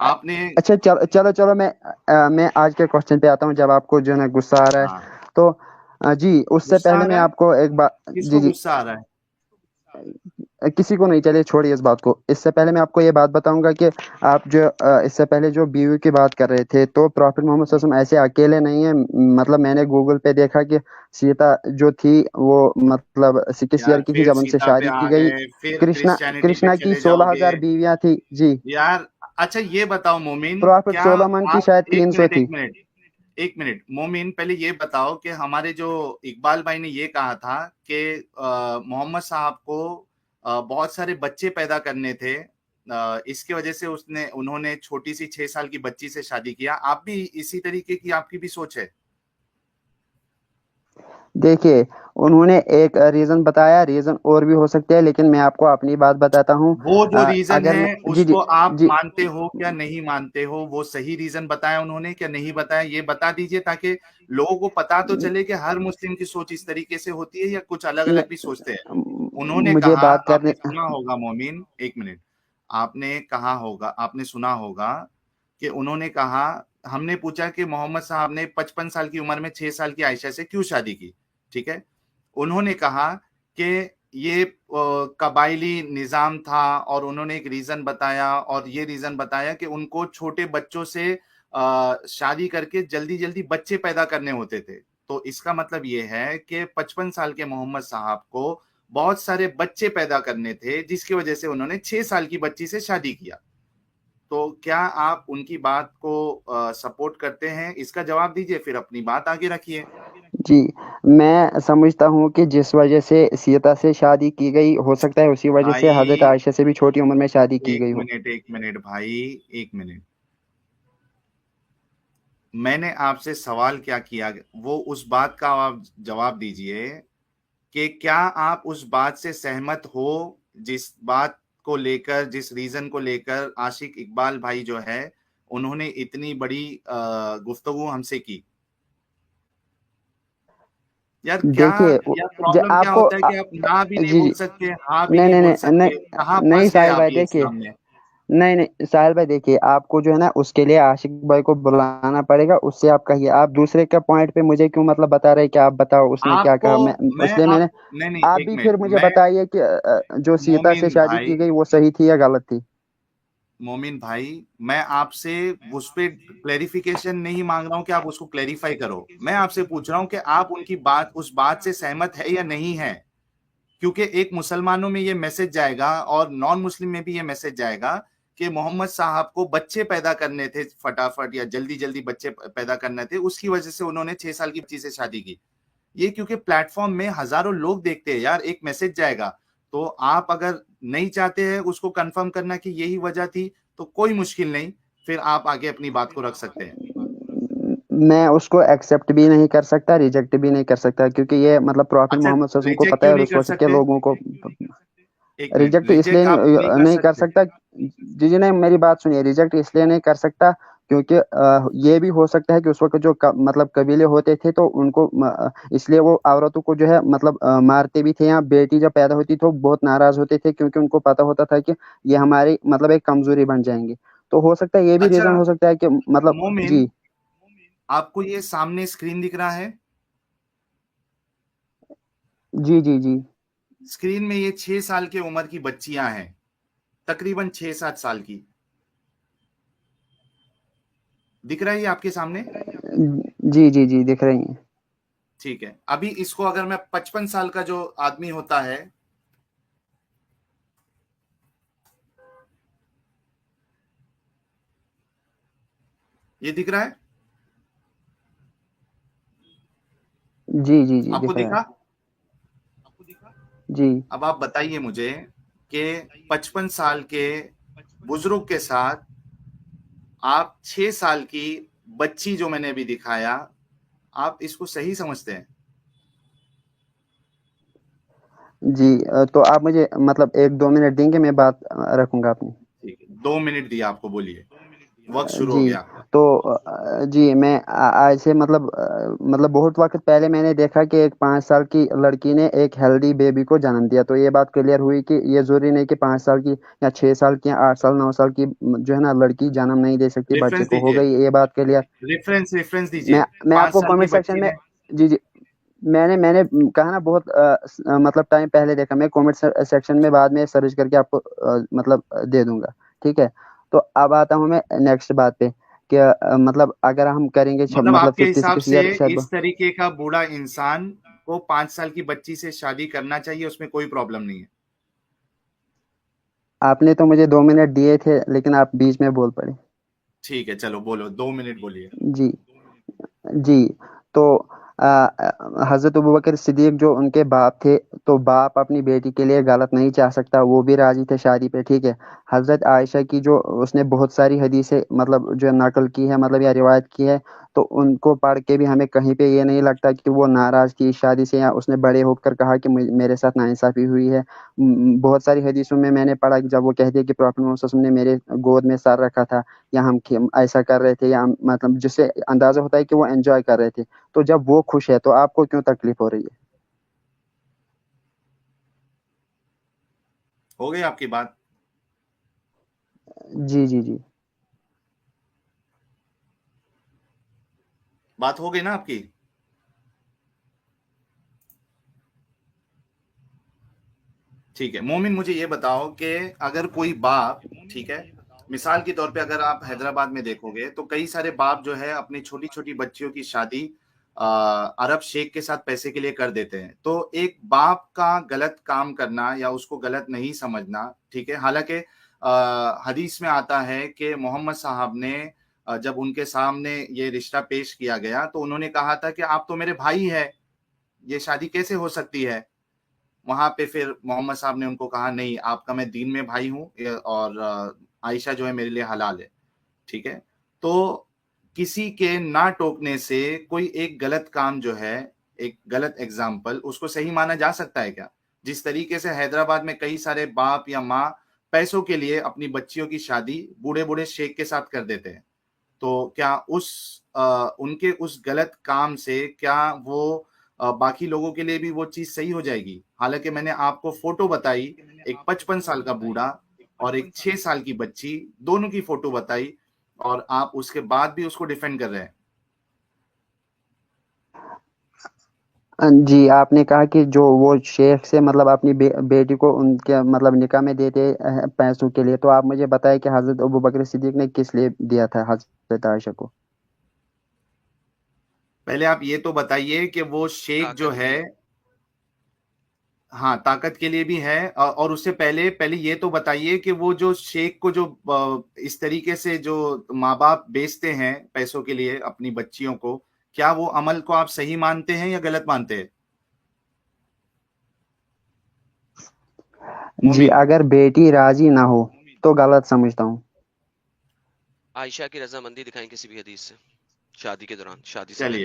آپ نے اچھا چلو چلو میں آج کے کوشچن پہ آتا ہوں. جب آپ کو جو ہے نا غصہ آ رہا ہاں ہے تو جی اس سے غصہ پہلے آ میں رہا ہے، آپ کو ایک بات کس جی کو جی غصہ آ رہا ہے؟ کسی کو نہیں. چلیے چھوڑیے اس بات کو. اس سے پہلے میں آپ کو یہ بات بتاؤں گا کہ آپ جو اس سے پہلے جو بیوی کی بات کر رہے تھے تو پرافٹ محمد صلی اللہ علیہ وسلم ایسے اکیلے نہیں ہیں. مطلب میں نے گوگل پہ دیکھا کہ سیتا جو تھی وہ مطلب کس یار ایئر کی تھی پھر جب ان سے سیتا پہ شادی آ کی گئی. گئے، پھر کرشنا کرسچینٹی پہ کرشنا کی چلے جاؤ 16,000 گے بیویاں تھی جی. یار. اچھا یہ بتاؤ مومن، پرافٹ کیا سولومن کی آپ شاید ایک 300 منٹ تھی. ایک منٹ مومن، پہلے یہ بتاؤ کہ ہمارے جو اقبال بھائی نے یہ کہا تھا کہ محمد صاحب کو بہت سارے بچے پیدا کرنے تھے، اس کی وجہ سے انہوں نے چھوٹی سی 6 سال کی بچی سے شادی کیا. آپ بھی اسی طریقے کی آپ کی بھی سوچ ہے؟ دیکھیے انہوں نے ایک ریزن بتایا، ریزن اور بھی ہو سکتے ہیں لیکن میں آپ کو اپنی بات بتاتا ہوں. وہ جو ریزن اگر ہے میں اس جی جی کو آپ جی مانتے ہو کیا نہیں مانتے ہو؟ وہ صحیح ریزن بتایا انہوں نے کیا نہیں بتایا، یہ بتا دیجئے تاکہ لوگوں کو پتا تو چلے کہ ہر مسلم کی سوچ اس طریقے سے ہوتی ہے یا کچھ الگ الگ بھی سوچتے ہیں. انہوں نے مجھے کہا، بات آپ کرنے نے سنا ہوگا مومن، ایک منٹ، آپ نے کہا ہوگا، آپ نے سنا ہوگا کہ انہوں نے کہا، ہم نے پوچھا کہ محمد صاحب نے 55 سال کی عمر میں 6 سال کی عائشہ سے کیوں شادی کی؟ ٹھیک ہے. انہوں نے کہا کہ یہ قبائلی نظام تھا، اور انہوں نے ایک ریزن بتایا، اور یہ ریزن بتایا کہ ان کو چھوٹے بچوں سے شادی کر کے جلدی جلدی بچے پیدا کرنے ہوتے تھے. تو اس کا مطلب یہ ہے کہ 55 سال کے محمد صاحب کو بہت سارے بچے پیدا کرنے تھے، جس کی وجہ سے انہوں نے 6 سال کی بچی سے شادی کیا. تو کیا آپ ان کی بات کو سپورٹ کرتے ہیں؟ اس کا جواب دیجئے، پھر اپنی بات آگے رکھیے. جی میں سمجھتا ہوں کہ جس وجہ سے سیتا سے شادی کی گئی ہو سکتا ہے اسی وجہ سے حضرت بھائی عائشہ سے بھی چھوٹی عمر میں شادی کی گئی ہو. ایک منٹ بھائی، ایک منٹ. میں نے آپ سے سوال کیا کیا، وہ اس بات کا آپ جواب دیجئے کہ کیا آپ اس بات سے سہمت ہو جس بات کو لے کر، جس ریزن کو لے کر عاشق اقبال بھائی جو ہے انہوں نے اتنی بڑی گفتگو ہم سے کی. یار کیا دیکھیے پرابلم کیا آپ کو ہوتا ہے کہ آپ نہ بھی نہیں جی جی بول سکتے، ہاں بھی نہیں نہیں نہیں بول نہیں نہیں سکتے؟ کہاں نہیں پھنس گئے ساحل آپ بھائی یہ دیکھیے، اسلام میں؟ نہیں نہیں ساحل بھائی دیکھیے آپ کو جو ہے نا اس کے لیے عاشق بھائی کو بلانا پڑے گا. اس سے آپ کہیے، آپ دوسرے کے پوائنٹ پہ مجھے کیوں مطلب بتا رہے کہ آپ بتاؤ اس نے کیا آپ کو کہا. میں میں اس لیے میں آپ نے نہیں نہیں آپ ایک بھی منٹ پھر مجھے میں بتائیے کہ جو سیتا سے مومن شادی بھائی کی گئی وہ صحیح تھی یا غلط تھی. مومن بھائی، میں آپ سے اس پہ کلیریفیکیشن نہیں مانگ رہا ہوں کہ آپ اس کو کلیریفائی کرو. میں آپ سے پوچھ رہا ہوں کہ آپ ان کی بات، اس بات سے سہمت ہے یا نہیں ہے؟ کیونکہ ایک مسلمانوں میں یہ میسج جائے گا اور نان مسلم میں بھی یہ میسج جائے گا کہ محمد صاحب کو بچے پیدا کرنے تھے فٹافٹ، یا جلدی جلدی بچے پیدا کرنے تھے، اس کی وجہ سے انہوں نے 6 سال کی بچی سے شادی کی. یہ کیونکہ پلیٹ فارم میں ہزاروں لوگ دیکھتے ہیں یار، ایک میسج جائے گا. تو آپ اگر نہیں چاہتے ہیں اس کو کنفرم کرنا کہ یہی وجہ تھی تو کوئی مشکل نہیں، پھر آپ آگے اپنی بات کو رکھ سکتے ہیں. میں اس کو ایکسیپٹ بھی نہیں کر سکتا، ریجیکٹ بھی نہیں کر سکتا کیونکہ یہ مطلب پروفٹ اچھا محمد صلی اللہ علیہ وسلم کو ریجیکٹ پتہ ہے کیوں اور نہیں اس کر وقت کے سکتے؟ لوگوں کو ایک منٹ، ریجیکٹ اس لیے ریجیکٹ آپ نہیں کر نہیں کر سکتے. سکتا. جی جی نہیں میری بات سنیے. ریجیکٹ اس لیے نہیں کر سکتا کیونکہ یہ بھی ہو سکتا ہے کہ اس وقت جو مطلب قبیلے ہوتے تھے تو ان کو اس لیے وہ عورتوں کو جو ہے مطلب مارتے بھی تھے، یا بیٹی جب پیدا ہوتی تو بہت ناراض ہوتے تھے کیونکہ ان کو پتا ہوتا تھا کہ یہ ہماری مطلب ایک کمزوری بن جائیں گے. تو ہو سکتا ہے یہ بھی اچھا ریزن ہو سکتا ہے کہ مطلب مومن، جی آپ کو یہ سامنے اسکرین دکھ رہا ہے؟ جی جی جی اسکرین میں یہ 6 سال کی عمر کی بچیاں ہیں، تقریباً 6-7 سال کی. دکھ رہا ہے یہ آپ کے سامنے؟ جی جی جی دکھ رہی ہیں. ٹھیک ہے. ابھی اس کو اگر میں 55 سال کا جو آدمی ہوتا ہے، یہ دکھ رہا ہے جی جی جی آپ کو؟ دکھ رہا دکھا؟ ہے. جی اب آپ بتائیے مجھے کہ 55 سال کے بزرگ کے ساتھ آپ 6 سال کی بچی جو میں نے ابھی دکھایا، آپ اس کو صحیح سمجھتے ہیں؟ جی تو آپ مجھے مطلب 1-2 منٹ دیں گے، میں بات رکھوں گا اپنی. ٹھیک ہے، 2 منٹ دیا آپ کو، بولیے. وقت شروع ہو جی گیا. تو جی میں آج سے مطلب بہت وقت پہلے میں نے دیکھا کہ ایک 5 سال کی لڑکی نے ایک ہیلدی بیبی کو جنم دیا. تو یہ بات کلیئر ہوئی کہ یہ ضروری نہیں کہ 5 سال کی یا 6 سال کی یا 8 سال 9 سال کی جو ہے نا لڑکی جنم نہیں دے سکتی بچے ریفرنس کو. ہو دیجیے, گئی یہ بات کلیئر. ریفرنس دیجیے. میں آپ پانچ کو سال کی کامنٹ سیکشن بچی میں نے, جی جی میں نے کہا نا بہت مطلب ٹائم پہلے دیکھا. میں کامنٹ سیکشن میں بعد میں سرچ کر کے آپ کو مطلب دے دوں گا. ٹھیک ہے. تو اب آتا ہوں میں نیکسٹ بات پہ کہ مطلب اگر ہم کریں گے مطلب آپ مطلب کے 56 حساب سے ایئر اس طریقے کا بوڑھا انسان کو 5 سال کی بچی سے شادی کرنا چاہیے, اس میں کوئی پرابلم نہیں ہے. آپ نے تو مجھے 2 منٹ دیے تھے لیکن آپ بیچ میں بول پڑے. ٹھیک ہے, چلو بولو, 2 منٹ بولیے. جی جی تو حضرت ابوبکر صدیق جو ان کے باپ تھے, تو باپ اپنی بیٹی کے لیے غلط نہیں چاہ سکتا, وہ بھی راضی تھے شادی پہ. ٹھیک ہے. حضرت عائشہ کی جو اس نے بہت ساری حدیثیں مطلب جو نقل کی ہے مطلب یا روایت کی ہے, تو ان کو پڑھ کے بھی ہمیں کہیں پہ یہ نہیں لگتا کہ وہ ناراض تھی اس شادی سے یا اس نے بڑے ہو کر کہا کہ میرے ساتھ ناانصافی ہوئی ہے. بہت ساری حدیثوں میں نے پڑھا کہ جب وہ کہتے ہیں کہ پراپٹ محمد صلی اللہ علیہ وسلم نے میرے گود میں سر رکھا تھا, یا ہم ایسا کر رہے تھے, یا مطلب جس سے اندازہ ہوتا ہے کہ وہ انجوائے کر رہے تھے. تو جب وہ خوش ہے تو آپ کو کیوں تکلیف ہو رہی ہے؟ ہو گئی آپ کی بات؟ جی جی جی بات ہو گئی نا آپ کی؟ ٹھیک ہے. مومن مجھے یہ بتاؤ کہ اگر کوئی باپ, ٹھیک ہے, مثال کے طور پہ اگر آپ حیدرآباد میں دیکھو گے تو کئی سارے باپ جو ہے اپنی چھوٹی چھوٹی بچیوں کی شادی عرب شیخ کے ساتھ پیسے کے لیے کر دیتے ہیں. تو ایک باپ کا غلط کام کرنا یا اس کو غلط نہیں سمجھنا, ٹھیک ہے, حالانکہ حدیث میں آتا ہے کہ محمد صاحب نے جب ان کے سامنے یہ رشتہ پیش کیا گیا تو انہوں نے کہا تھا کہ آپ تو میرے بھائی ہے, یہ شادی کیسے ہو سکتی ہے؟ وہاں پہ پھر محمد صاحب نے ان کو کہا نہیں, آپ کا میں دین میں بھائی ہوں, اور عائشہ جو ہے میرے لیے حلال ہے. ٹھیک ہے. تو کسی کے نہ ٹوکنے سے کوئی ایک غلط کام جو ہے, ایک غلط ایگزامپل, اس کو صحیح مانا جا سکتا ہے کیا؟ جس طریقے سے حیدرآباد میں کئی سارے باپ یا ماں پیسوں کے لیے اپنی بچیوں کی شادی بوڑھے بوڑھے شیخ کے ساتھ کر دیتے ہیں, تو کیا ان کے اس غلط کام سے کیا وہ باقی لوگوں کے لیے بھی وہ چیز صحیح ہو جائے گی؟ حالانکہ میں نے آپ کو فوٹو بتائی, ایک 55 سال کا بوڑھا اور ایک 6 سال کی بچی, دونوں کی فوٹو بتائی, اور آپ اس کے بعد بھی اس کو ڈیفینڈ کر رہے ہیں. جی آپ نے کہا کہ جو وہ شیخ سے مطلب اپنی بیٹی کو ان کے مطلب نکاح میں دیتے پیسوں کے لیے, تو آپ مجھے بتائیں کہ حضرت ابوبکر صدیق نے کس لیے دیا تھا حضرت عائشہ کو؟ پہلے آپ یہ تو بتائیے کہ وہ شیخ جو ہے, ہاں طاقت کے لیے بھی ہے, اور اس سے پہلے یہ تو بتائیے کہ وہ جو شیخ کو جو اس طریقے سے جو ماں باپ بیچتے ہیں پیسوں کے لیے اپنی بچیوں کو, کیا وہ عمل کو آپ صحیح مانتے ہیں یا غلط مانتے ہیں؟ جی مومن, اگر بیٹی راضی نہ ہو تو غلط سمجھتا ہوں. عائشہ کی رضامندی دکھائیں کسی بھی حدیث سے شادی کے دوران, شادی سے پہلے.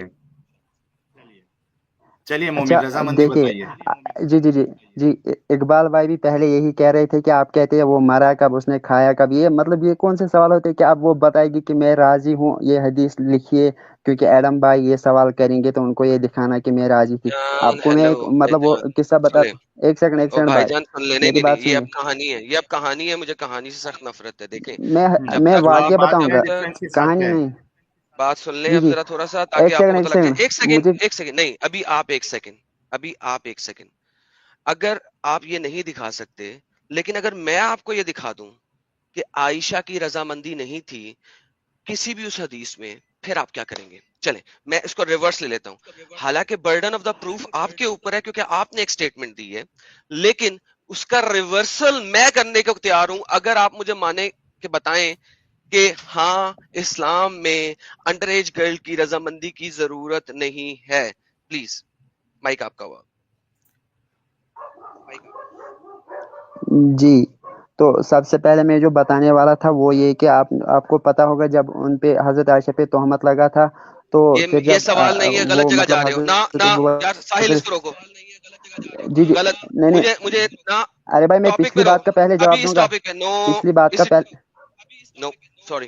چلیے اچھا مومن رضامندی دیکھیے, بتائیے. جی جی جی جی اقبال بھائی بھی پہلے یہی کہہ رہے تھے کہ آپ کہتے ہیں وہ مرا کب, اس نے کھایا کب. یہ مطلب یہ کون سے سوال ہوتے ہیں کہ آپ وہ بتائے گی کہ میں راضی ہوں, یہ حدیث لکھیے, کیونکہ ایڈم بھائی یہ سوال کریں گے تو ان کو یہ دکھانا کہ میں راضی تھی. جان آپ کو میں ہیلو ایک بھائی مطلب وہ جان, قصہ سن لیں, بتاتا, ایک او سیکنڈ بھائی بھائی, جان سن لیں, نہیں میری نہیں بات نہیں, یہ سنیے. اب کہانی ہے, یہ اب کہانی ہے, مجھے کہانی سے سخت نفرت ہے. دیکھیں میں جب میں تک ہاں واقعہ بات بتاؤں جو گا, ہے تک ریفرنس کے ساتھ کہانی ہے. نہیں. بات سن لیں جی اب جی ذرا تھوڑا سا, تاکہ ایک آپ کو سیکنڈ پتہ ایک لگ جائے. سیکنڈ ایک سیکنڈ مجھے ایک سیکنڈ نہیں, ابھی آپ ایک سیکنڈ, اگر آپ یہ نہیں دکھا سکتے, لیکن اگر میں آپ کو یہ دکھا دوں کہ عائشہ کی رضامندی نہیں تھی کسی بھی اس حدیث میں, پھر آپ کیا کریں گے؟ چلیں میں اس کو ریورس لے لیتا ہوں. حالانکہ برڈن آف دا پروف آپ کے اوپر ہے کیونکہ آپ نے ایک سٹیٹمنٹ دی ہے, لیکن اس کا ریورسل میں کرنے کو تیار ہوں اگر آپ مجھے مانے کہ بتائیں کہ ہاں اسلام میں انڈر ایج گرل کی رضامندی کی ضرورت نہیں ہے. پلیز مائک آپ کا ہوا. جی تو سب سے پہلے میں جو بتانے والا تھا وہ یہ کہ آپ کو پتا ہوگا جب ان پہ حضرت عائشہ پہ تہمت لگا تھا, تو پھر یہ جب سوال نہیں ہے, غلط وہ جگہ مطلب جا رہے ہو نا حضرت نا یار, ساحل ابوبکر, اس کو روکو. جی جی غلط, نہیں نہیں, مجھے نا ارے بھائی میں ٹاپک پہ پچھلی رہو, بات کا پہلے ابھی جواب اس دوں گا, ٹاپک پہ. نو پچھلی بات کا اس, پہلے, نو سوری,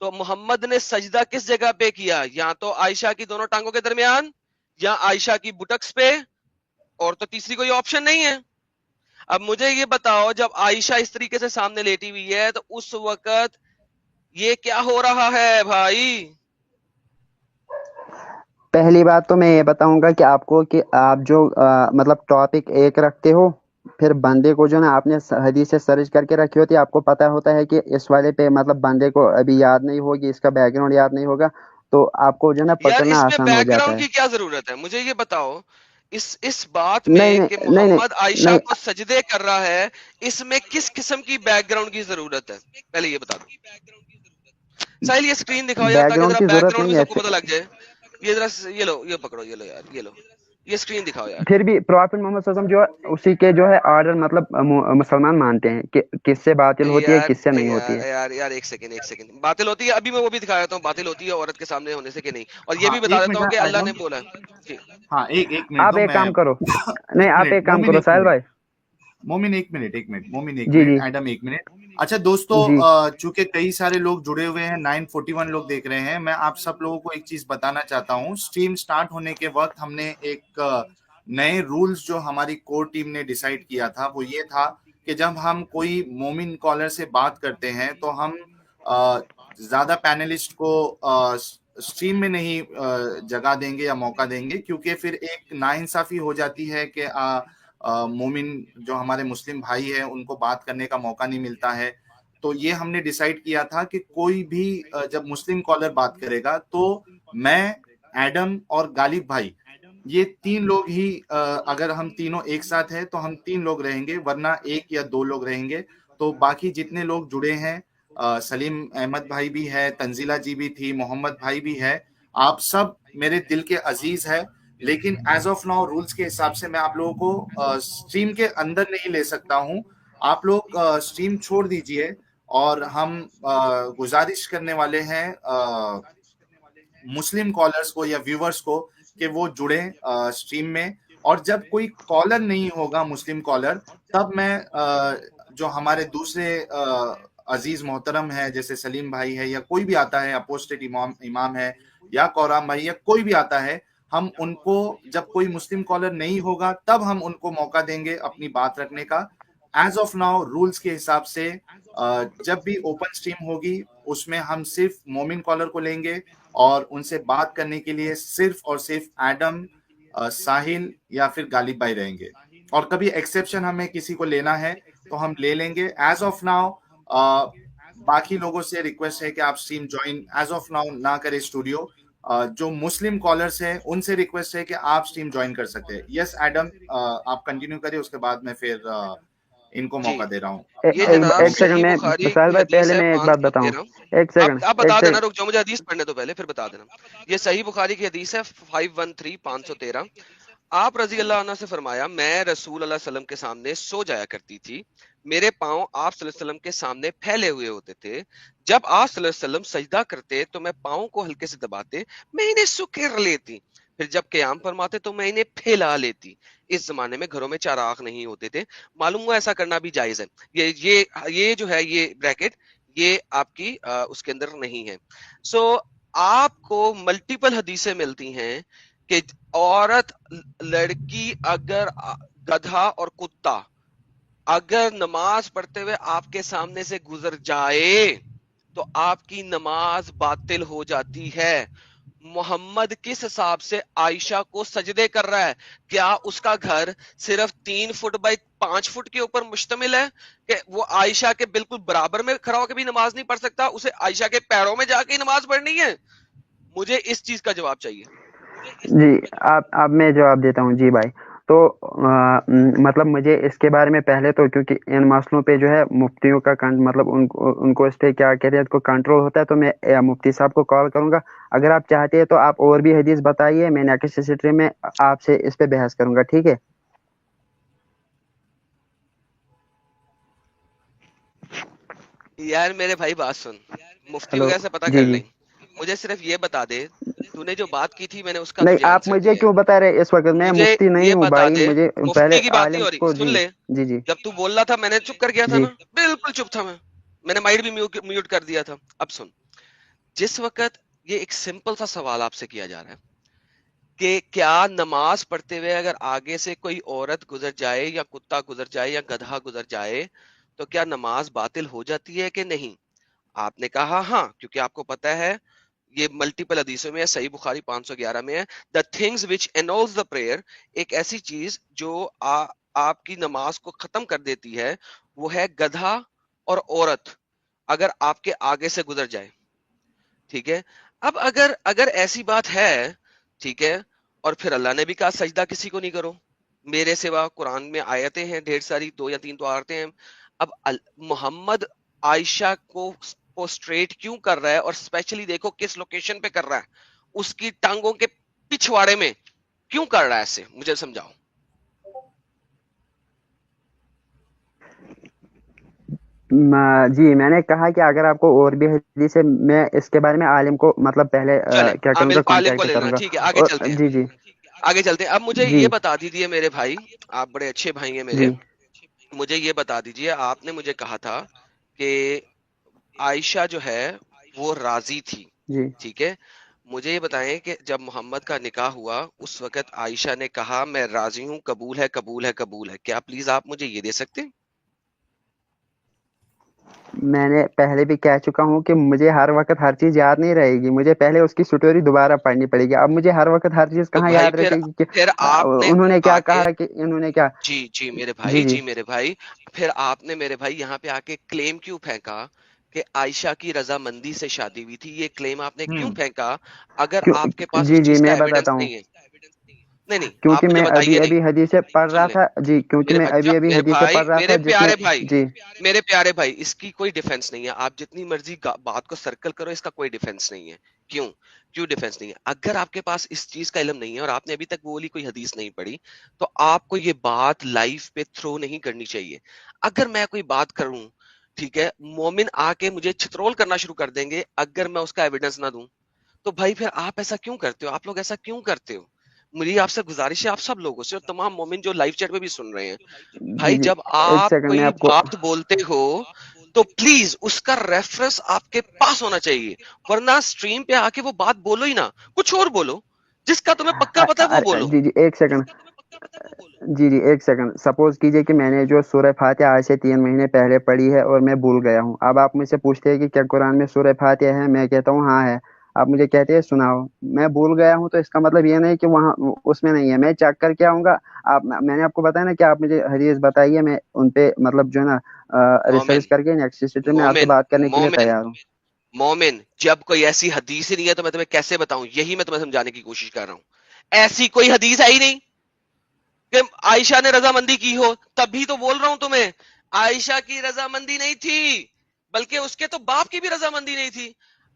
تو محمد نے سجدہ کس جگہ پہ کیا؟ یا تو عائشہ کی دونوں ٹانگوں کے درمیان، یا عائشہ کی بٹکس پہ، اور تو تیسری کوئی آپشن نہیں ہے۔ اب مجھے یہ بتاؤ، جب عائشہ اس طریقے سے سامنے لیٹی ہوئی ہے تو اس وقت یہ کیا ہو رہا ہے بھائی؟ پہلی بات تو میں یہ بتاؤں گا کہ آپ کو کہ آپ جو مطلب ٹاپک ایک رکھتے ہو، پھر بندے کو جو نا آپ نے حدیث سے سرچ کر کے رکھی ہوتی ہے، آپ کو پتا ہوتا ہے کہ اس والے پہ مطلب بندے کو ابھی یاد نہیں ہوگی، اس کا بیک گراؤنڈ یاد نہیں ہوگا، تو آپ کو جو نا یار پکڑنا اس میں آسان ہو بیک جاتا گراؤنڈ ہے۔ کی کیا ضرورت ہے؟ مجھے یہ بتاؤ، اس بات میں نہیں کہ نہیں نہیں محمد نہیں عائشہ نہیں کو سجدے کر رہا ہے، اس میں کس قسم کی بیک گراؤنڈ کی ضرورت ہے؟ پہلے یہ بتا دو۔ ساحل یہ اسکرین دکھاؤ یار، بیک تاکہ گراؤنڈ ذرا کی بیک ضرورت گراؤنڈ بھی نہیں ہے۔ سب کو پتہ لگ جائے۔ یہ ذرا یہ لو، یہ پکڑو، یہ لو یار، یہ لو، یہ اسکرین دکھاؤ یار۔ پھر بھی پروفٹ محمد صلی اللہ علیہ وسلم جو ہے اسی کے جو ہے آرڈر مطلب مسلمان مانتے ہیں کہ کس سے باطل ہوتی ہے یار کس سے نہیں ہوتی یار ہے۔ یار یار ایک سیکنڈ باطل ہوتی ہے، ابھی میں وہ بھی دکھا دیتا ہوں، باطل ہوتی ہے عورت کے سامنے ہونے سے کہ نہیں، اور یہ ہاں بھی بتا ایک دیتا منٹ ہوں کہ اللہ ایڈم، نے بولا ہے۔ جی ہاں ایک منٹ آپ دو، ایک میں کام کرو، نہیں ایک آپ منٹ ایک کام مومن، کرو ایک ساحل منٹ بھائی۔ مومن، ایک جی منٹ جی ایڈم، ایک منٹ۔ اچھا دوستو، جی چونکہ کئی سارے لوگ جڑے ہوئے ہیں، 941 لوگ دیکھ رہے ہیں، میں آپ سب لوگوں کو ایک چیز بتانا چاہتا ہوں۔ سٹریم سٹارٹ ہونے کے وقت ہم نے ایک نئے رولز جو ہماری کور ٹیم نے ڈیسائیڈ کیا تھا، وہ یہ تھا کہ جب ہم کوئی مومن کالر سے بات کرتے ہیں تو ہم زیادہ پینلسٹ کو سٹریم میں نہیں جگہ دیں گے یا موقع دیں گے، کیونکہ پھر ایک ناانصافی ہو جاتی ہے کہ مومن جو ہمارے مسلم بھائی ہیں ان کو بات کرنے کا موقع نہیں ملتا ہے۔ تو یہ ہم نے ڈیسائیڈ کیا تھا کہ کوئی بھی جب مسلم کالر بات کرے گا تو میں، ایڈم اور غالب بھائی، یہ تین لوگ ہی اگر ہم تینوں ایک ساتھ ہیں تو ہم تین لوگ رہیں گے، ورنہ ایک یا دو لوگ رہیں گے۔ تو باقی جتنے لوگ جڑے ہیں، سلیم احمد بھائی بھی ہے، تنزیلہ جی بھی تھی، محمد بھائی بھی ہے، آپ سب میرے دل کے عزیز ہے، لیکن ایز آف ناؤ رولز کے حساب سے میں آپ لوگوں کو اسٹریم کے اندر نہیں لے سکتا ہوں۔ آپ لوگ اسٹریم چھوڑ دیجئے، اور ہم گزارش کرنے والے ہیں مسلم کالرز کو یا ویورز کو کہ وہ جڑیں اسٹریم میں، اور جب کوئی کالر نہیں ہوگا مسلم کالر، تب میں جو ہمارے دوسرے عزیز محترم ہے جیسے سلیم بھائی ہے یا کوئی بھی آتا ہے، اپوسٹیٹ امام ہے یا قورام بھائی یا کوئی بھی آتا ہے، ہم ان کو جب کوئی مسلم کالر نہیں ہوگا تب ہم ان کو موقع دیں گے اپنی بات رکھنے کا۔ ایز آف ناؤ رولز کے حساب سے جب بھی اوپن اسٹریم ہوگی اس میں ہم صرف مومن کالر کو لیں گے، اور ان سے بات کرنے کے لیے صرف اور صرف ایڈم، ساحل یا پھر غالب بھائی رہیں گے، اور کبھی ایکسیپشن ہمیں کسی کو لینا ہے تو ہم لے لیں گے۔ ایز آف ناؤ باقی لوگوں سے ریکویسٹ ہے کہ آپ stream join as of now نہ کرے اسٹوڈیو۔ جو مسلم کالرز ہیں ان سے ریکویسٹ ہے کہ آپ اسٹریم جوائن کر سکتے ہیں۔ یس ایڈم، آپ کنٹینیو کریں، اس کے بعد میں پھر ان کو جی موقع دے رہا ہوں۔ یہ جناب ایک سیکنڈ صحیح میں بخاری ساحل کی بھائی حدیث پہلے ہے میں ایک بات بتاؤں، 513۔ ایک سیکنڈ آپ ایک بتا دینا، سیکنڈ رک جاؤ، مجھے حدیث پڑھنے دو پہلے، پھر بتا دینا۔ یہ صحیح بخاری کی حدیث ہے 513 513۔ آپ رضی اللہ عنہ سے فرمایا، میں رسول اللہ علیہ وسلم کے سامنے سو جایا کرتی تھی، میرے پاؤں آپ صلی اللہ علیہ وسلم کے سامنے پھیلے ہوئے ہوتے تھے، جب آپ صلی اللہ علیہ وسلم سجدہ کرتے تو میں پاؤں کو ہلکے سے دباتے، میں انہیں سکر لیتی، پھر جب قیام فرماتے تو میں انہیں پھیلا لیتی۔ اس زمانے میں گھروں میں چراغ نہیں ہوتے تھے، معلوم ہوا ایسا کرنا بھی جائز ہے۔ یہ جو ہے یہ بریکٹ، یہ آپ کی اس کے اندر نہیں ہے۔ سو آپ کو ملٹیپل حدیثیں ملتی ہیں کہ عورت، لڑکی، اگر گدھا اور کتا اگر نماز پڑھتے ہوئے آپ کے سامنے سے گزر جائے تو آپ کی نماز باطل ہو جاتی ہے۔ محمد کس حساب سے عائشہ کو سجدے کر رہا ہے؟ کیا اس کا گھر صرف 3 فٹ بائی 5 فٹ کے اوپر مشتمل ہے کہ وہ عائشہ کے بالکل برابر میں کھڑا ہو کے بھی نماز نہیں پڑھ سکتا؟ اسے عائشہ کے پیروں میں جا کے نماز پڑھنی ہے؟ مجھے اس چیز کا جواب چاہیے۔ جی اب میں جواب دیتا ہوں۔ جی بھائی، تو مطلب مجھے اس کے بارے میں پہلے تو کیونکہ ان مسئلوں پہ جو ہے مفتیوں کا مطلب ان کو اس پہ کیا کہتے ہیں کو کنٹرول ہوتا ہے، تو میں مفتی صاحب کو کال کروں گا۔ اگر آپ چاہتے ہیں تو آپ اور بھی حدیث بتائیے، میں نیکسٹ اسٹریم میں آپ سے اس پہ بحث کروں گا، ٹھیک ہے؟ یار میرے بھائی بات سن، مفتی ہلو، وغیرہ سے پتہ جی کر جی، لیں، مجھے صرف یہ بتا دے تو نے جو بات کی تھی میں نے اس کا نہیں تجھے آپ آنسر مجھے دیا ہے۔ کیوں بتا رہے اس وقت؟ میں مجھے مفتی نہیں یہ ہوں بتا بھائی، دے، مجھے مفتی پہلے کی بات نہیں عالم ہو رہی، کو، سن جی لے، جی جی جب تو بول رہا تھا میں نے چپ کر گیا تھا جی نا، بالکل چپ تھا، میں نے مائک بھی میوٹ کر دیا تھا۔ اب سن، جس وقت یہ ایک سمپل سا سوال آپ سے کیا جا رہا ہے کہ کیا نماز پڑھتے ہوئے اگر آگے سے کوئی عورت گزر جائے یا کتا گزر جائے یا گدھا گزر جائے تو کیا نماز باطل ہو جاتی ہے کہ نہیں؟ آپ نے کہا ہاں، کیونکہ آپ کو پتا ہے یہ ملٹیپل حدیثوں میں ہے، صحیح بخاری 511 میں ہے، the things which annuls the prayer، ایک ایسی چیز جو آپ کی نماز کو ختم کر دیتی ہے، وہ ہے گدھا اور عورت اگر آپ کے آگے سے گزر جائے. ٹھیک ہے، اب اگر ایسی بات ہے، ٹھیک ہے، اور پھر اللہ نے بھی کہا سجدہ کسی کو نہیں کرو میرے سوا، قرآن میں آیتیں ہیں ڈھیر ساری، 2 یا 3 تو آتے ہیں. اب محمد عائشہ کو پوسٹریٹ کیوں کر رہا ہے، اور اسپیشلی دیکھو کس لوکیشن پہ کر رہا ہے، اس کی ٹانگوں کے پچھواڑے میں کیوں کر رہا ہے ایسے، مجھے سمجھاؤ. جی میں نے کہا کہ اگر آپ کو اور بھی حدیث ہے، میں اس کے بارے میں عالم کو مطلب پہلے چلیں کیا کروں عامل گا، عالم کو کانٹیکٹ لینا، کروں گا. ٹھیک ہے، آگے اور چلتے ہیں. جی جی آگے چلتے ہیں. اب مجھے جی یہ بتا دیجیے میرے بھائی، آپ بڑے اچھے بھائی ہیں میرے، جی مجھے یہ بتا دیجیے، آپ نے مجھے کہا تھا کہ عائشہ جو ہے وہ راضی تھی، جی ٹھیک ہے. مجھے یہ بتائیں کہ جب محمد کا نکاح ہوا اس وقت عائشہ نے کہا میں راضی ہوں، قبول ہے قبول ہے قبول ہے، کیا پلیز آپ مجھے یہ دے سکتے ہیں؟ میں نے پہلے بھی کہہ چکا ہوں کہ مجھے ہر وقت ہر چیز یاد نہیں رہے گی، مجھے پہلے اس کی سٹوری دوبارہ پڑھنی پڑے گی. اب مجھے ہر وقت ہر چیز تو کہاں بھائی یاد رہے گی کہ پھر آپ نے انہوں نے آ کیا کے، کہا، کہ انہوں نے کیا. جی میرے جی بھائی، جی جی میرے بھائی، پھر آپ نے میرے بھائی یہاں پہ آ کے کلیم کیوں پھینکا کہ عائشہ کی رضامندی سے شادی ہوئی تھی؟ یہ کلیم آپ نے کیوں پھینکا اگر کیوں. آپ کے پاس جی اس جی چیز کا میں ایویڈنس بتاتا ہوں، نہیں ہے؟ نہیں نہیں، کیونکہ آپ مجھے میں بتائیے ابھی نہیں. ابھی حدیثیں پڑھ رہا سن لیں تھا. جی کیونکہ میرے میں بھائی، ابھی ابھی حدیثیں پڑھ رہا تھا جس میں. جی میرے پیارے بھائی، اس کی کوئی ڈیفنس نہیں ہے، آپ جتنی مرضی بات کو سرکل کرو، اس کا کوئی ڈیفنس نہیں ہے. کیوں ڈیفنس نہیں ہے؟ اگر آپ کے پاس اس چیز کا علم نہیں ہے اور آپ نے ابھی تک وہ والی کوئی حدیث نہیں پڑھی تو آپ کو یہ بات لائف پہ تھرو نہیں کرنی چاہیے. اگر میں کوئی بات کروں، ٹھیک ہے، مومن آ کے مجھے چھترول کرنا شروع کر دیں گے اگر میں اس کا ایویڈنس نہ دوں، تو بھائی پھر آپ ایسا کیوں کرتے ہو؟ آپ لوگ ایسا کیوں کرتے ہو؟ میری آپ سے گزارش ہے، آپ سب لوگوں سے اور تمام مومن جو لائیو چیٹ پہ بھی سن رہے ہیں، جی بھائی جی جب ایک آپ سیکنڈ میں کوئی آپ کو. بات بولتے ہو تو پلیز اس کا ریفرنس آپ کے پاس ہونا چاہیے، ورنہ سٹریم پہ آ کے وہ بات بولو ہی نہ، کچھ اور بولو جس کا تمہیں پکا پتا ہے وہ بولو. جی جی ایک سیکنڈ. جی جی ایک سیکنڈ. سپوز کیجئے کہ میں نے جو سورہ فاتحہ آج سے 3 مہینے پہلے پڑھی ہے اور میں بھول گیا ہوں. اب آپ مجھ سے پوچھتے ہیں کہ کیا قرآن میں سورہ فاتحہ ہے، میں کہتا ہوں ہاں ہے. آپ مجھے کہتے ہیں سناؤ، میں بھول گیا ہوں تو اس کا مطلب یہ نہیں کہ وہاں اس میں نہیں ہے، میں چیک کر کے آؤں گا. میں نے آپ کو بتایا نا کہ آپ مجھے حدیث بتائیے، میں ان پہ مطلب جو ہے نا مومن ریسرچ کر کے نیکسٹ سسٹم میں آپ سے مومن بات کرنے کے لیے مومن تیار ہوں. مومن جب کوئی ایسی حدیث ہی نہیں ہے تو میں تمہیں کیسے بتاؤں؟ یہی میں تمہیں سمجھانے کی کوشش کر رہا ہوں. ایسی کوئی حدیث ہے ہی نہیں کہ عائشہ نے رضامندی کی ہو، تبھی تو بول رہا ہوں تمہیں. عائشہ کی رضامندی نہیں تھی، بلکہ اس کے تو باپ کی بھی رضامندی نہیں تھی.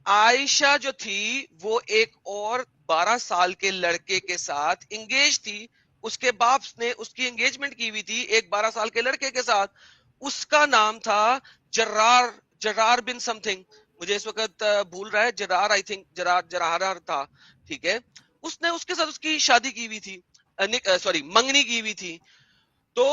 عائشہ جو تھی وہ ایک اور 12 سال کے لڑکے کے ساتھ انگیج تھی، اس کے باپ نے اس کی انگیجمنٹ کی ہوئی تھی ایک 12 سال کے لڑکے کے ساتھ. اس کا نام تھا جرار بن سم تھنگ، مجھے اس وقت بھول رہا ہے، جرار آئی تھنک جرار تھا، ٹھیک ہے. اس نے اس کے ساتھ اس کی شادی کی ہوئی تھی، سوری منگنی کی ہوئی تھی. تو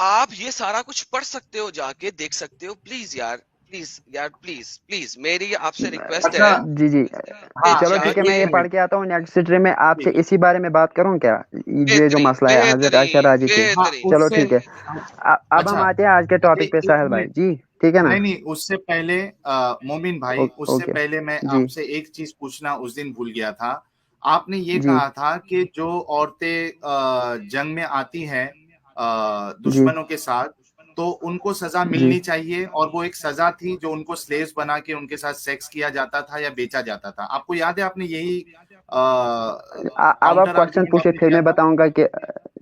آپ یہ سارا کچھ پڑھ سکتے ہو، جا کے دیکھ سکتے ہو. پلیز یار، پلیز میری آپ سے ریکویسٹ اچھا، ہے جی جی کہ چلو جا ٹھیک ہے، کے میں یہ پڑھ کے آتا ہوں نیکسٹ سٹریم میں آپ سے ٹھیک ہے، اسی بارے میں بات کروں. کیا یہ جو بہترین مسئلہ ہے حضرت عائشہ بہترین راضی تھی. ہاں بہترین. چلو اس سے. ٹھیک ہے. اب ہم اچھا، آتے ہیں آج کے ٹاپک پہ ساحل بھائی. جی ٹھیک ہے نا. نہیں اس سے پہلے مومن بھائی، اس سے اوکے. پہلے میں جی آپ سے ایک چیز پوچھنا اس دن بھول گیا تھا. آپ نے یہ جی کہا تھا کہ جو عورتیں جنگ میں آتی ہیں جی دشمنوں کے ساتھ تو ان کو سزا جی ملنی چاہیے، اور وہ ایک سزا تھی جو ان کو سلیوز بنا کے ان کے ساتھ سیکس کیا جاتا تھا یا بیچا جاتا تھا. آپ کو یاد ہے؟ آپ نے یہی اب آپ کاؤنٹر کوشچن آرگیومنٹ پوچھے آپ نے پھر دیا میں تھا. بتاؤں گا کہ.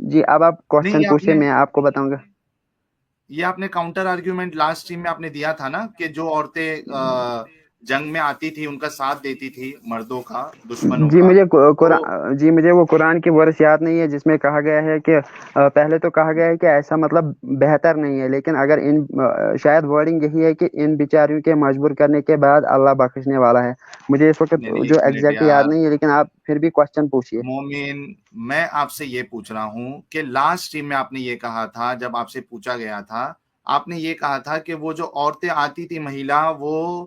جی اب آپ نہیں، کوشچن پوچھے میں آپ کو بتاؤں گا. یہ آپ نے کاؤنٹر آرگیومنٹ لاسٹ ٹیم میں آپ نے دیا تھا نا کہ جو عورتیں جنگ میں آتی تھی ان کا ساتھ دیتی تھی مردوں کا، دشمنوں جی کا. مجھے تو جی مجھے وہ قرآن کی ورس یاد نہیں ہے جس میں کہا گیا ہے کہ پہلے تو کہا گیا ہے کہ ایسا مطلب بہتر نہیں ہے، لیکن اگر ان شاید ورڈنگ یہی ہے کہ ان بیچاریوں کے مجبور کرنے کے بعد اللہ بخشنے والا ہے. مجھے اس وقت نہیں جو ایک منٹ ایگزیکٹ یاد یار نہیں ہے، لیکن آپ پھر بھی کوشچن پوچھیے. مومن، میں آپ سے یہ پوچھ رہا ہوں کہ لاسٹ ٹیم میں آپ نے یہ کہا تھا، جب آپ سے پوچھا گیا تھا آپ نے یہ کہا تھا کہ وہ جو عورتیں آتی تھی مہیلا، وہ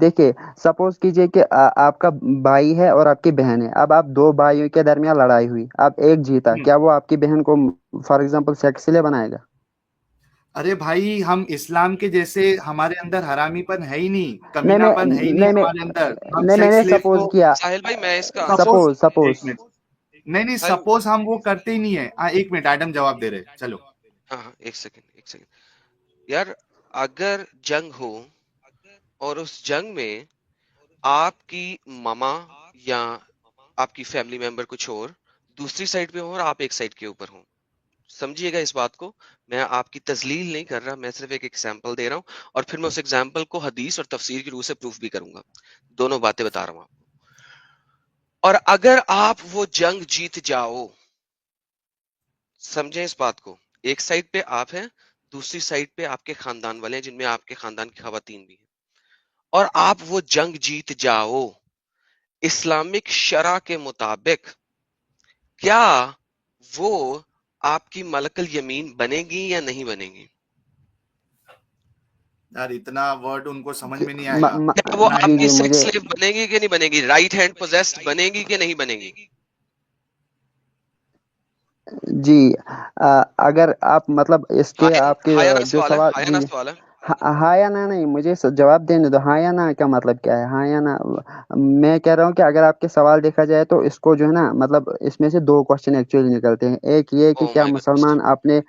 دیکھیے سپوز کیجئے کہ آپ کا بھائی ہے اور آپ کی بہن ہے، اب آپ دو بھائیوں کے درمیان لڑائی ہوئی، اب ایک جیتا، کیا وہ آپ کی بہن کو فار ایگزامپل سیکس کے لیے بنائے گا؟ ارے بھائی ہم اسلام کے جیسے ہمارے اندر حرامی پن ہے ہی نہیں، نہیں کمینہ میں پن ہے ہی نہیں نہیں میں ہمارے اندر. ہم نہیں میں سیکس نے سلیو سپوز کو کیا، ساحل بھائی میں اس کا آنسر سپوز سپوز ایک منٹ نہیں ساحل سپوز ہم وہ کرتے ہی نہیں ہے. ایک منٹ ایڈم جواب دے رہے. چلو ہاں ایک سیکنڈ یار، اگر جنگ ہو اور اس جنگ میں آپ کی ماما یا آپ کی فیملی ممبر کچھ اور دوسری سائڈ پہ ہو اور آپ ایک سائڈ کے اوپر ہوں، سمجھیے گا اس بات کو، میں آپ کی تذلیل نہیں کر رہا، میں صرف ایک ایگزامپل دے رہا ہوں، اور پھر میں اس ایگزامپل کو حدیث اور تفسیر کی روح سے پروف بھی کروں گا، دونوں باتیں بتا رہا ہوں آپ کو. اور اگر آپ وہ جنگ جیت جاؤ، سمجھیں اس بات کو، ایک سائڈ پہ آپ ہیں، دوسری سائڈ پہ آپ کے خاندان والے ہیں جن میں آپ کے خاندان کی خواتین بھی ہیں، اور آپ وہ جنگ جیت جاؤ اسلامک شرع کے مطابق، کیا وہ آپ کی ملک الیمین بنے گی یا نہیں بنے گی؟ یار اتنا ورڈ ان کو سمجھ میں نہیں آئے گا. کیا وہ نائن آپ کی جی سیکس مجھے سلیو بنے گی کہ نہیں بنے گی؟ رائٹ ہینڈ پوزیسڈ بنے گی کہ نہیں بنے گی؟ جی اگر آپ مطلب اس کے آپ کے ہاں یا نا جو سوال ہے، سوال ہاں یا جی نا جی سوال ہے. ہاں یا نہ نہیں، مجھے جواب دینے دو. ہاں یا نہ کا مطلب کیا ہے؟ ہاں یا نہ میں کہہ رہا ہوں کہ اگر آپ کے سوال دیکھا جائے تو اس کو جو ہے نا مطلب اس میں سے دو کوشچن ایکچولی نکلتے ہیں. ایک یہ کہ او کیا مائی گاڈ. مسلمان اپنے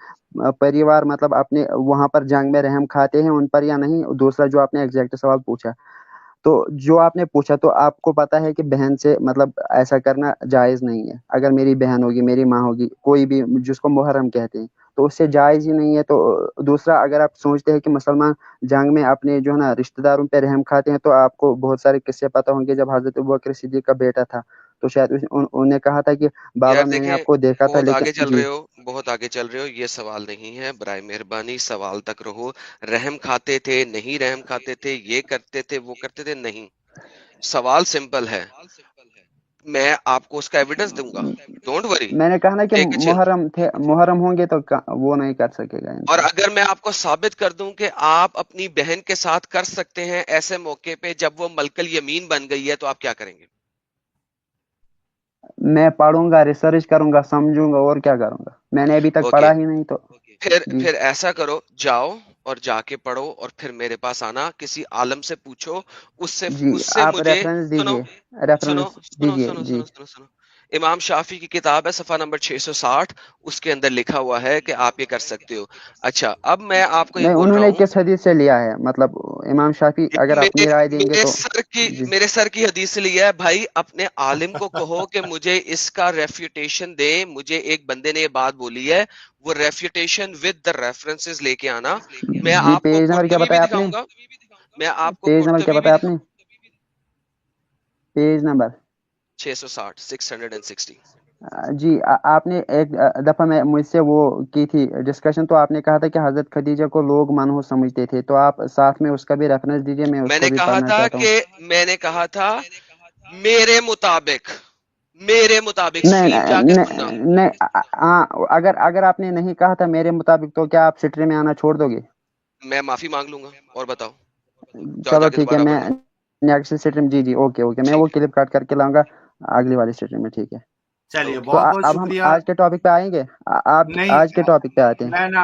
پریوار مطلب اپنے وہاں پر جنگ میں رحم کھاتے ہیں ان پر یا نہیں. دوسرا جو آپ نے ایگزیکٹ سوال پوچھا، تو جو آپ نے پوچھا تو آپ کو پتا ہے کہ بہن سے مطلب ایسا کرنا جائز نہیں ہے. اگر میری بہن ہوگی، میری ماں ہوگی، کوئی بھی جس کو محرم کہتے ہیں، تو اس سے جائز ہی نہیں ہے. تو دوسرا اگر آپ سوچتے ہیں کہ مسلمان جنگ میں اپنے جو ہے نا رشتہ داروں پہ رحم کھاتے ہیں، تو آپ کو بہت سارے قصے پتہ ہوں گے. جب حضرت ابوبکر صدیق کا بیٹا تھا تو شاید انہوں نے کہا تھا کہ بابا یار میں نے دیکھیں، آپ کو دیکھا تھا بہت لیکن آگے چل جی رہے ہو، بہت آگے چل رہے ہو، یہ سوال نہیں ہے، برائے مہربانی سوال تک رہو. رحم کھاتے تھے، نہیں رحم کھاتے تھے، یہ کرتے تھے، وہ کرتے تھے، نہیں. سوال سمپل ہے، میں آپ کو اس کا ایویڈنس دوں گا، ڈونٹ وری. میں نے کہا نا کہ ٹیک اے چل. محرم ہوں گے تو وہ نہیں کر سکے گا اور انسان. اگر میں آپ کو ثابت کر دوں کہ آپ اپنی بہن کے ساتھ کر سکتے ہیں ایسے موقع پہ جب وہ ملک الیمین بن گئی ہے، تو آپ کیا کریں گے؟ میں پڑھوں گا، ریسرچ کروں گا، سمجھوں گا، اور کیا کروں گا. میں نے ابھی تک اوکے، پڑھا ہی نہیں تو جی پھر ایسا کرو، جاؤ اور جا کے پڑھو اور پھر میرے پاس آنا، کسی عالم سے پوچھو، جی اس سے آپ مجھے ریفرنس سنو دیجئے، سنو ریفرنس سنو دیجئے سنو جی. سنو سنو سنو امام شافی کی کتاب ہے، صفحہ نمبر 660، اس کے اندر لکھا ہوا ہے کہ آپ یہ کر سکتے ہو. اچھا، اب میں آپ کو یہ نہیں بول انہوں رہا نے ہوں، کس حدیث سے لیا ہے؟ مطلب امام شافی اگر اپنی رائے دیں گے تو جی میرے سر کی حدیث سے لیا ہے. بھائی اپنے عالم کو کہو کہ مجھے اس کا ریفیوٹیشن دے. مجھے ایک بندے نے یہ بات بولی ہے، وہ ریفیوٹیشن ود دا ریفرنسز لے کے آنا. میں جی آپ کو پیج نمبر کیا قرطبی بھی بتایا آپ نے؟ دکھاؤں گا، میں آپ کو پیج نمبر کیا قرطبی بھی بتایا آپ نے؟ Page number 660 660. جی آپ نے ایک دفعہ میں مجھ سے وہ کی تھی ڈسکشن، تو آپ نے کہا تھا کہ حضرت خدیجہ کو لوگ منحوس سمجھتے تھے. تو آپ ساتھ میں اس کا بھی ریفرنس دیجئے، میں اس میں کو نے بھی کہا پڑھنا تھا چاہتا ہوں. کہ میں نے کہا تھا میرے مطابق نہیں اسٹریم جا کے سننا. نہیں ہاں اگر آپ نے نہیں کہا تھا میرے مطابق، تو کیا آپ سٹری میں آنا چھوڑ دو گے؟ میں معافی مانگ لوں گا. اور بتاؤ، جاؤ چلو جا کے ٹھیک ہے، دوبارہ میں پڑھنا. نیکسٹ سٹریم جی اوکے میں وہ ٹھیک ہے، کلپ کاٹ کر کے لاؤں گا اگلی والی سٹریم میں. ٹھیک ہے، چلیے اوکے. تو بہت بہت اب ہم شکریہ. آج کے ٹاپک پہ آئیں گے. آپ نہیں آج کے ٹاپک پہ آتے ہیں. نہ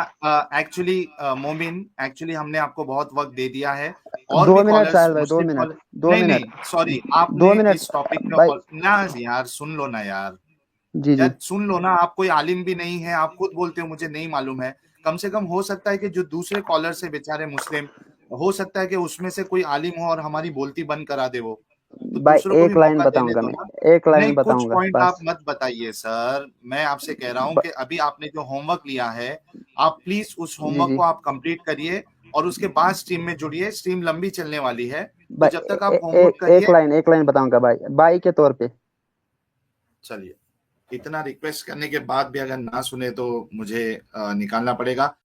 ایکچولی مومن، ایکچولی ہم نے آپ کو بہت وقت دے دیا ہے. اور بھی 2 منٹ کالرز ساحل بھائی، مسلم 2 منٹ، کالر. 2 منٹ، نہیں سوری، آپ نے 2 منٹ اس ٹاپک بھائی. پہ نہ یار سن لو نا یار جی سن لو نا. آپ کوئی عالم بھی نہیں ہے، آپ خود بولتے ہو مجھے نہیں معلوم ہے. کم سے کم ہو سکتا ہے کہ جو دوسرے کالر سے بیچارے مسلم، ہو سکتا ہے کہ اس میں سے کوئی عالم ہو اور ہماری بولتی بند کرا دے وہ. تو بھائی دوسروں کو بھی ایک لائن موقع دینے بتاؤں گا، دو میں نا. ایک نہیں لائن کچھ بتاؤں گا پوائنٹ بس. آپ مت بتائیے سر. میں آپ سے کہہ رہا ہوں کہ ابھی آپ نے جو ہوم ورک لیا ہے، آپ پلیز اس ہوم جی ورک جی کو آپ کمپلیٹ کریے اور اس کے بعد اسٹریم میں جڑیے. اسٹریم لمبی چلنے والی ہے، تو جب تک آپ ہوم ورک کریے. ایک لائن بتاؤں گا بائی کے طور پہ. چلیے، اتنا ریکویسٹ کرنے کے بعد بھی اگر نہ سنے تو مجھے نکالنا پڑے گا.